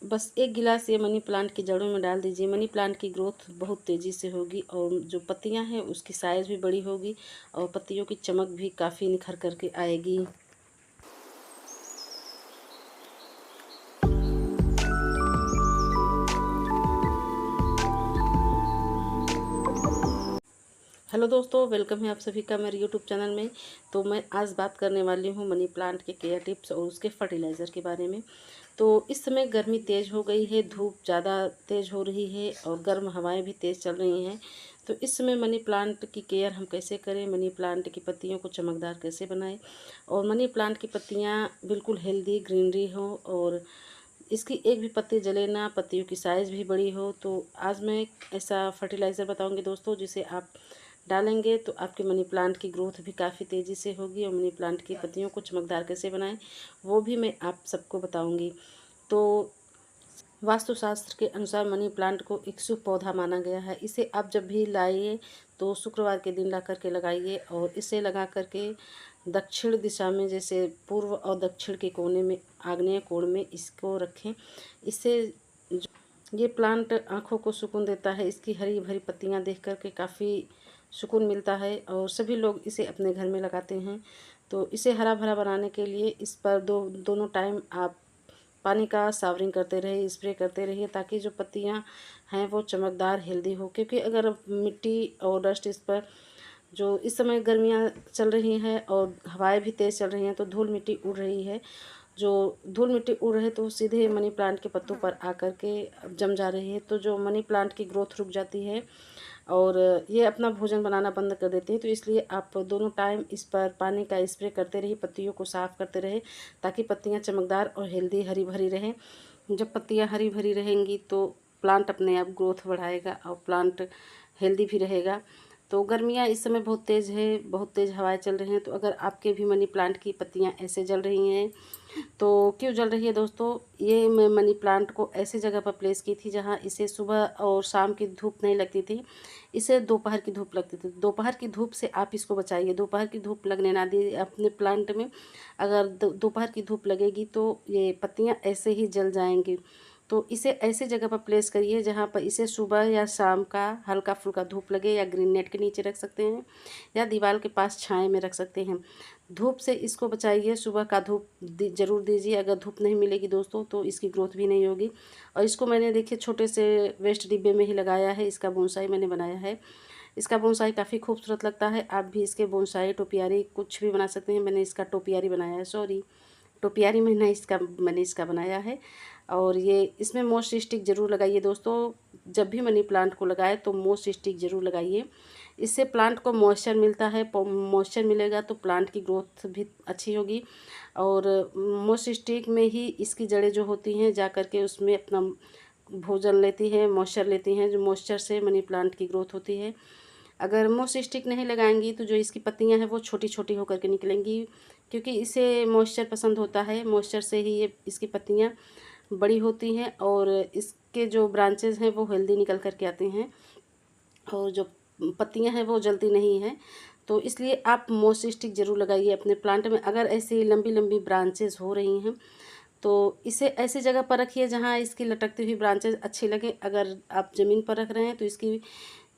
बस 1 गिलास ये मनी प्लांट की जड़ों में डाल दीजिए। मनी प्लांट की ग्रोथ बहुत तेज़ी से होगी और जो पत्तियां हैं उसकी साइज़ भी बड़ी होगी और पत्तियों की चमक भी काफ़ी निखर कर के आएगी। हेलो दोस्तों, वेलकम है आप सभी का मेरे यूट्यूब चैनल में। तो मैं आज बात करने वाली हूँ मनी प्लांट के केयर टिप्स और उसके फर्टिलाइज़र के बारे में। तो इस समय गर्मी तेज़ हो गई है, धूप ज़्यादा तेज़ हो रही है और गर्म हवाएं भी तेज़ चल रही हैं। तो इस समय मनी प्लांट की केयर हम कैसे करें, मनी प्लांट की पत्तियों को चमकदार कैसे बनाएं और मनी प्लांट की पत्तियाँ बिल्कुल हेल्दी ग्रीनरी हो और इसकी एक भी पत्ती जले ना, पत्तियों की साइज़ भी बड़ी हो। तो आज मैं एक ऐसा फर्टिलाइज़र बताऊंगी दोस्तों, जिसे आप डालेंगे तो आपके मनी प्लांट की ग्रोथ भी काफ़ी तेज़ी से होगी और मनी प्लांट की पत्तियों को चमकदार कैसे बनाएं वो भी मैं आप सबको बताऊंगी। तो वास्तुशास्त्र के अनुसार मनी प्लांट को एक शुभ पौधा माना गया है। इसे आप जब भी लाइए तो शुक्रवार के दिन ला करके लगाइए और इसे लगा करके दक्षिण दिशा में, जैसे पूर्व और दक्षिण के कोने में, आग्नेय कोण में इसको रखें। इससे ये प्लांट आँखों को सुकून देता है। इसकी हरी भरी पत्तियाँ देख कर के काफ़ी सुकून मिलता है और सभी लोग इसे अपने घर में लगाते हैं। तो इसे हरा भरा बनाने के लिए इस पर दोनों टाइम आप पानी का सावरिंग करते रहिए, स्प्रे करते रहिए, ताकि जो पत्तियां हैं वो चमकदार हेल्दी हो। क्योंकि अगर मिट्टी और डस्ट इस पर, जो इस समय गर्मियां चल रही हैं और हवाएं भी तेज़ चल रही हैं, तो धूल मिट्टी उड़ रही है। जो धूल मिट्टी उड़ रही है तो सीधे मनी प्लांट के पत्तों पर आकर के जम जा रही है, तो जो मनी प्लांट की ग्रोथ रुक जाती है और ये अपना भोजन बनाना बंद कर देते हैं। तो इसलिए आप दोनों टाइम इस पर पानी का स्प्रे करते रहिए, पत्तियों को साफ़ करते रहे, ताकि पत्तियां चमकदार और हेल्दी हरी भरी रहें। जब पत्तियां हरी भरी रहेंगी तो प्लांट अपने आप ग्रोथ बढ़ाएगा और प्लांट हेल्दी भी रहेगा। तो गर्मियाँ इस समय बहुत तेज़ है, बहुत तेज़ हवाएं चल रही हैं। तो अगर आपके भी मनी प्लांट की पत्तियां ऐसे जल रही हैं, तो क्यों जल रही है दोस्तों, ये मैं मनी प्लांट को ऐसी जगह पर प्लेस की थी जहाँ इसे सुबह और शाम की धूप नहीं लगती थी, इसे दोपहर की धूप लगती थी। दोपहर की धूप से आप इसको बचाइए, दोपहर की धूप लगने ना दीजिए अपने प्लांट में। अगर दोपहर की धूप लगेगी तो ये पत्तियाँ ऐसे ही जल जाएंगी। तो इसे ऐसे जगह पर प्लेस करिए जहाँ पर इसे सुबह या शाम का हल्का फुल्का धूप लगे, या ग्रीन नेट के नीचे रख सकते हैं या दीवार के पास छाए में रख सकते हैं। धूप से इसको बचाइए, सुबह का धूप ज़रूर दीजिए। अगर धूप नहीं मिलेगी दोस्तों तो इसकी ग्रोथ भी नहीं होगी। और इसको मैंने देखिए छोटे से वेस्ट डिब्बे में ही लगाया है, इसका बोनसाई मैंने बनाया है। इसका बोनसाई काफ़ी खूबसूरत लगता है। आप भी इसके बोनसाई, टोपियारी कुछ भी बना सकते हैं। मैंने इसका टोपियारी बनाया है, सॉरी टोपियारी मैंने इसका बनाया है। और ये इसमें मोस्ट स्टिक ज़रूर लगाइए दोस्तों। जब भी मनी प्लांट को लगाए तो मोस्ट स्टिक ज़रूर लगाइए। इससे प्लांट को मॉइस्चर मिलता है, मॉइस्चर मिलेगा तो प्लांट की ग्रोथ भी अच्छी होगी। और मोस्ट स्टिक में ही इसकी जड़ें जो होती हैं जा कर के उसमें अपना भोजन लेती हैं, मॉइस्चर लेती हैं, जो मॉइस्चर से मनी प्लांट की ग्रोथ होती है। अगर मोस्ट स्टिक नहीं लगाएंगी तो जो इसकी पत्तियां हैं वो छोटी छोटी होकर के निकलेंगी, क्योंकि इसे मॉइस्चर पसंद होता है। मॉइस्चर से ही ये इसकी पत्तियां बड़ी होती हैं और इसके जो ब्रांचेज हैं वो हेल्दी निकल कर के आते हैं और जो पत्तियां हैं वो जलती नहीं हैं। तो इसलिए आप मोस्ट स्टिक ज़रूर लगाइए अपने प्लांट में। अगर ऐसी लंबी लंबी ब्रांचेज हो रही हैं तो इसे ऐसी जगह पर रखिए जहाँ इसकी लटकती हुई ब्रांचेज अच्छी लगे। अगर आप ज़मीन पर रख रहे हैं तो इसकी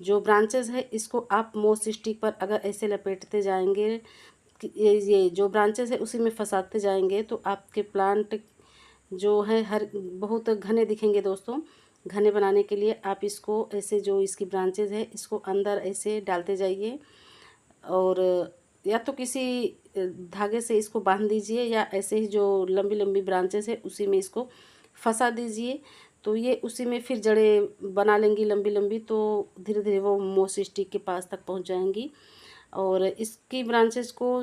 जो ब्रांचेज है इसको आप मोस्ट स्टिक पर अगर ऐसे लपेटते जाएंगे, ये जो ब्रांचेज है उसी में फंसाते जाएंगे, तो आपके प्लांट जो है हर बहुत घने दिखेंगे दोस्तों। घने बनाने के लिए आप इसको ऐसे, जो इसकी ब्रांचेज है इसको अंदर ऐसे डालते जाइए और या तो किसी धागे से इसको बांध दीजिए या ऐसे ही जो लंबी लंबी ब्रांचेस है उसी में इसको फंसा दीजिए। तो ये उसी में फिर जड़ें बना लेंगी लंबी लंबी, तो धीरे धीरे वो मोस स्टिक के पास तक पहुंच जाएंगी। और इसकी ब्रांचेस को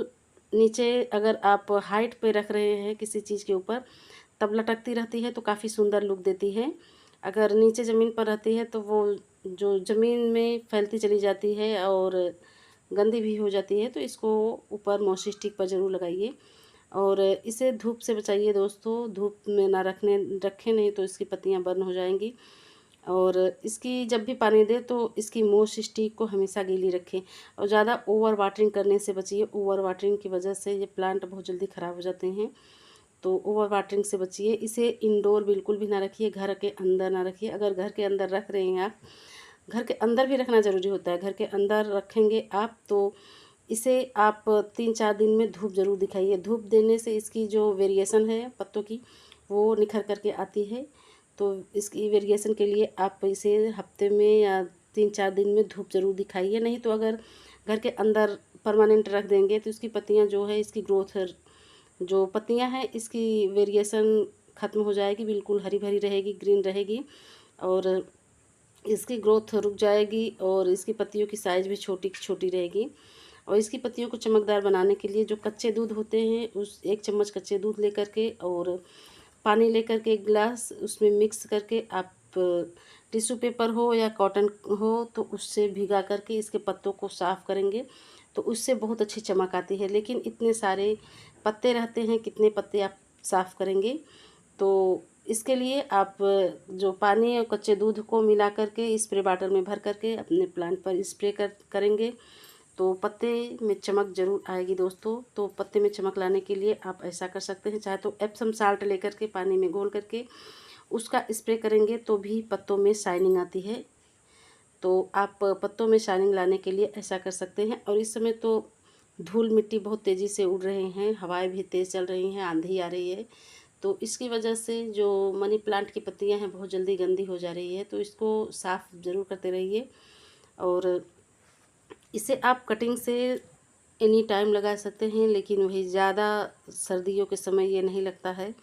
नीचे अगर आप हाइट पे रख रहे हैं किसी चीज़ के ऊपर, तब लटकती रहती है तो काफ़ी सुंदर लुक देती है। अगर नीचे ज़मीन पर रहती है तो वो जो ज़मीन में फैलती चली जाती है और गंदी भी हो जाती है। तो इसको ऊपर मॉस स्टिक पर ज़रूर लगाइए और इसे धूप से बचाइए दोस्तों। धूप में ना रखें, नहीं तो इसकी पत्तियां बर्न हो जाएंगी। और इसकी जब भी पानी दें तो इसकी मोस स्टिक को हमेशा गीली रखें और ज़्यादा ओवर वाटरिंग करने से बचिए। ओवर वाटरिंग की वजह से ये प्लांट बहुत जल्दी ख़राब हो जाते हैं। तो ओवर वाटरिंग से बचिए। इसे इंडोर बिल्कुल भी ना रखिए, घर के अंदर ना रखिए। अगर घर के अंदर रख रहे हैं आप, घर के अंदर भी रखना ज़रूरी होता है, घर के अंदर रखेंगे आप तो इसे आप 3-4 दिन में धूप ज़रूर दिखाइए। धूप देने से इसकी जो वेरिएशन है पत्तों की, वो निखर करके आती है। तो इसकी वेरिएशन के लिए आप इसे हफ्ते में या 3-4 दिन में धूप ज़रूर दिखाइए। नहीं तो अगर घर के अंदर परमानेंट रख देंगे तो इसकी पत्तियां जो है, इसकी ग्रोथ, जो पत्तियां हैं, इसकी वेरिएशन ख़त्म हो जाएगी, बिल्कुल हरी भरी रहेगी, ग्रीन रहेगी और इसकी ग्रोथ रुक जाएगी और इसकी पत्तियों की साइज़ भी छोटी छोटी रहेगी। और इसकी पत्तियों को चमकदार बनाने के लिए जो कच्चे दूध होते हैं, उस 1 चम्मच कच्चे दूध लेकर के और पानी लेकर के 1 गिलास उसमें मिक्स करके आप टिश्यू पेपर हो या कॉटन हो तो उससे भिगा करके इसके पत्तों को साफ़ करेंगे तो उससे बहुत अच्छी चमक आती है। लेकिन इतने सारे पत्ते रहते हैं, कितने पत्ते आप साफ़ करेंगे? तो इसके लिए आप जो पानी और कच्चे दूध को मिला करके स्प्रे बॉटल में भर करके अपने प्लांट पर स्प्रे करेंगे तो पत्ते में चमक ज़रूर आएगी दोस्तों। तो पत्ते में चमक लाने के लिए आप ऐसा कर सकते हैं, चाहे तो एप्सम साल्ट लेकर के पानी में घोल करके उसका स्प्रे करेंगे तो भी पत्तों में शाइनिंग आती है। तो आप पत्तों में शाइनिंग लाने के लिए ऐसा कर सकते हैं। और इस समय तो धूल मिट्टी बहुत तेज़ी से उड़ रहे हैं, हवाएं भी तेज़ चल रही हैं, आंधी आ रही है, तो इसकी वजह से जो मनी प्लांट की पत्तियां हैं बहुत जल्दी गंदी हो जा रही है। तो इसको साफ़ ज़रूर करते रहिए। और इसे आप कटिंग से एनी टाइम लगा सकते हैं, लेकिन वही ज़्यादा सर्दियों के समय ये नहीं लगता है।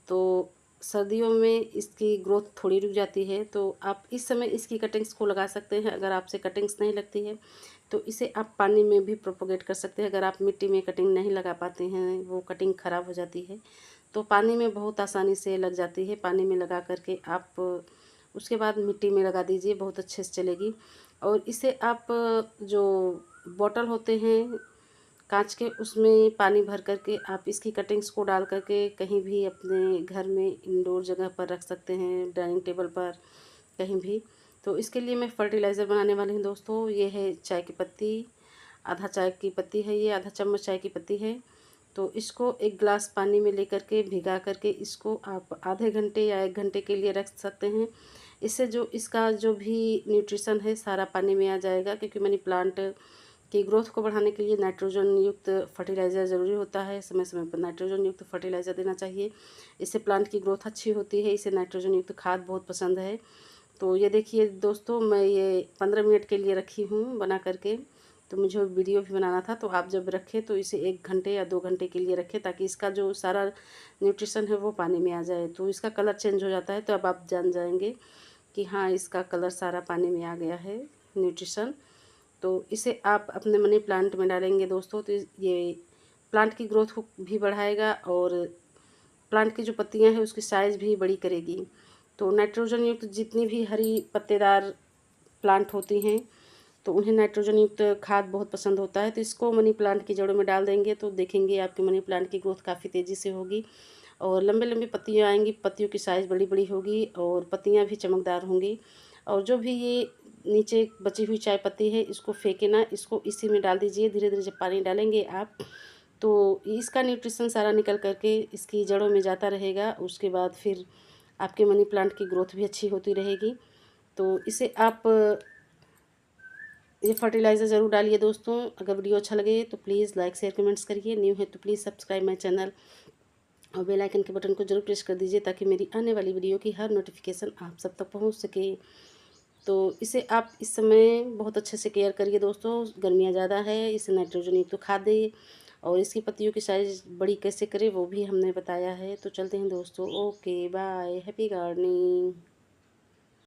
तो सर्दियों में इसकी ग्रोथ थोड़ी रुक जाती है, तो आप इस समय इसकी कटिंग्स को लगा सकते हैं। अगर आपसे कटिंग्स नहीं लगती है तो इसे आप पानी में भी प्रोपोगेट कर सकते हैं। अगर आप मिट्टी में कटिंग नहीं लगा पाते हैं, वो कटिंग ख़राब हो जाती है, तो पानी में बहुत आसानी से लग जाती है। पानी में लगा करके आप उसके बाद मिट्टी में लगा दीजिए, बहुत अच्छे से चलेगी। और इसे आप जो बॉटल होते हैं कांच के, उसमें पानी भर करके आप इसकी कटिंग्स को डाल करके कहीं भी अपने घर में इंडोर जगह पर रख सकते हैं, डाइनिंग टेबल पर, कहीं भी। तो इसके लिए मैं फर्टिलाइज़र बनाने वाली हूँ दोस्तों। ये है चाय की पत्ती, आधा चाय की पत्ती है, ये आधा चम्मच चाय की पत्ती है। तो इसको 1 गिलास पानी में लेकर के भिगा करके इसको आप आधे घंटे या 1 घंटे के लिए रख सकते हैं। इससे जो इसका जो भी न्यूट्रिशन है सारा पानी में आ जाएगा, क्योंकि मनी प्लांट की ग्रोथ को बढ़ाने के लिए नाइट्रोजन युक्त फर्टिलाइज़र ज़रूरी होता है। समय समय पर नाइट्रोजन युक्त फर्टिलाइज़र देना चाहिए, इससे प्लांट की ग्रोथ अच्छी होती है। इसे नाइट्रोजन युक्त खाद बहुत पसंद है। तो ये देखिए दोस्तों, मैं ये 15 मिनट के लिए रखी हूँ बना करके। तो मुझे वीडियो भी बनाना था, तो आप जब रखें तो इसे 1 घंटे या 2 घंटे के लिए रखें, ताकि इसका जो सारा न्यूट्रिशन है वो पानी में आ जाए। तो इसका कलर चेंज हो जाता है, तो अब आप जान जाएंगे कि हाँ, इसका कलर सारा पानी में आ गया है, न्यूट्रिशन। तो इसे आप अपने मनी प्लांट में डालेंगे दोस्तों, तो ये प्लांट की ग्रोथ को भी बढ़ाएगा और प्लांट की जो पत्तियां हैं उसकी साइज़ भी बड़ी करेगी। तो नाइट्रोजन युक्त जितनी भी हरी पत्तेदार प्लांट होती हैं तो उन्हें नाइट्रोजन युक्त खाद बहुत पसंद होता है। तो इसको मनी प्लांट की जड़ों में डाल देंगे तो देखेंगे आपके मनी प्लांट की ग्रोथ काफ़ी तेज़ी से होगी और लंबे लंबी पत्तियाँ आएंगी, पत्तियों की साइज़ बड़ी बड़ी होगी और पत्तियाँ भी चमकदार होंगी। और जो भी ये नीचे बची हुई चाय पत्ती है इसको फेंके ना, इसको इसी में डाल दीजिए। धीरे धीरे जब पानी डालेंगे आप तो इसका न्यूट्रिशन सारा निकल करके इसकी जड़ों में जाता रहेगा। उसके बाद फिर आपके मनी प्लांट की ग्रोथ भी अच्छी होती रहेगी। तो इसे आप ये फर्टिलाइज़र ज़रूर डालिए दोस्तों। अगर वीडियो अच्छा लगे तो प्लीज़ लाइक शेयर कमेंट्स करिए। न्यू है तो प्लीज़ सब्सक्राइब माई चैनल और बेल आइकन के बटन को जरूर प्रेस कर दीजिए, ताकि मेरी आने वाली वीडियो की हर नोटिफिकेशन आप सब तक पहुंच सके। तो इसे आप इस समय बहुत अच्छे से केयर करिए दोस्तों। गर्मियाँ ज़्यादा है, इसे नाइट्रोजन युक्त तो खाद दें और इसकी पत्तियों की साइज़ बड़ी कैसे करें वो भी हमने बताया है। तो चलते हैं दोस्तों, ओके बाय, हैप्पी गार्डनिंग।